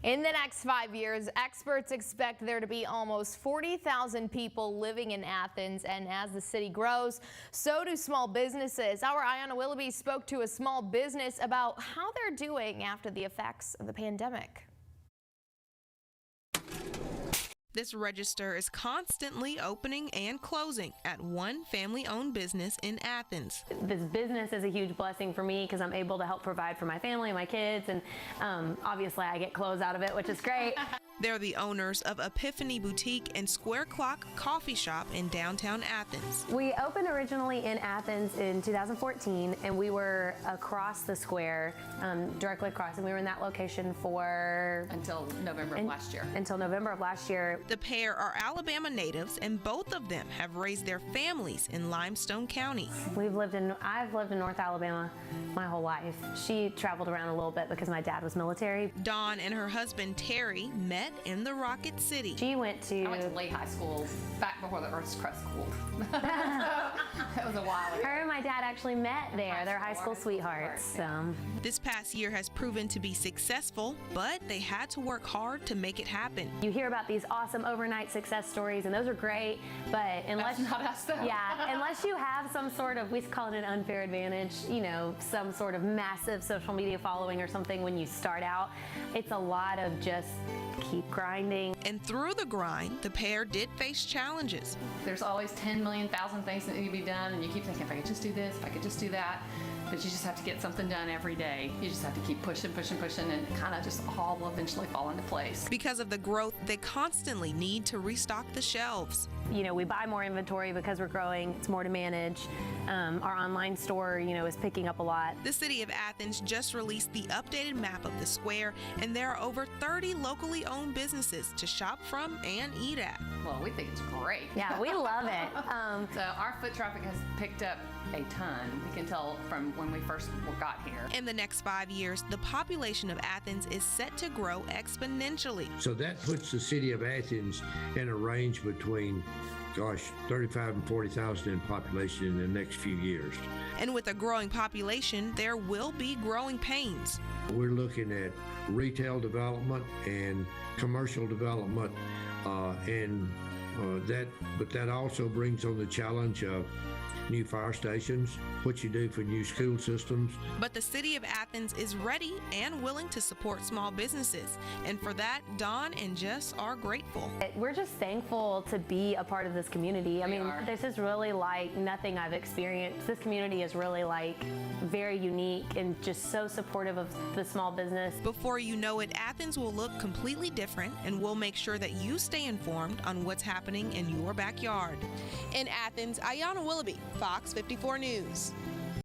In the next 5 years, experts expect there to be almost 40,000 people living in Athens, and as the city grows, so do small businesses. Our Ayanna Willoughby spoke to a small business about how they're doing after the effects of the pandemic. This register is constantly opening and closing at one family-owned business in Athens. This business is a huge blessing for me because I'm able to help provide for my family and my kids, and obviously I get clothes out of it, which is great. They're the owners of Epiphany Boutique and Square Clock Coffee Shop in downtown Athens. We opened originally in Athens in 2014, and we were across the square, directly across, and we were in that location for until November of last year. Until November of last year. The pair are Alabama natives, and both of them have raised their families in Limestone County. I've lived in North Alabama my whole life. She traveled around a little bit because my dad was military. Dawne and her husband Terry met in the Rocket City. I went to Lake High School back before the Earth's Crust School. That was a while ago. Her and my dad actually met there. They're high school sweethearts. This past year has proven to be successful, but they had to work hard to make it happen. You hear about these awesome overnight success stories, and those are great, but unless that's not us, though. Yeah, unless you have some sort of, we call it an unfair advantage, you know, some sort of massive social media following or something when you start out, it's a lot of just keep grinding. And through the grind, the pair did face challenges. There's always 10 million thousand things that need to be done, and you keep thinking, if I could just do this, if I could just do that. But you just have to get something done every day. You just have to keep pushing, and it kind of just all will eventually fall into place. Because of the growth, they constantly need to restock the shelves. You know, we buy more inventory because we're growing. It's more to manage. Our online store, you know, is picking up a lot. The city of Athens just released the updated map of the square, and there are over 30 locally owned businesses to shop from and eat at. Well, we think it's great. Yeah, we love it. So our foot traffic has picked up a ton. We can tell from when we first got here. In the next 5 years, the population of Athens is set to grow exponentially. So that puts the city of Athens in a range between 35 and 40,000 in population in the next few years. And with a growing population, there will be growing pains. We're looking at retail development and commercial development, but that also brings on the challenge of new fire stations, what you do for new school systems. But the city of Athens is ready and willing to support small businesses. And for that, Dawne and Jess are grateful. We're just thankful to be a part of this community. I mean, this is really like nothing I've experienced. This community is really like very unique and just so supportive of the small business. Before you know it, Athens will look completely different, and we'll make sure that you stay informed on what's happening in your backyard. In Athens, Ayanna Willoughby, Fox 54 News.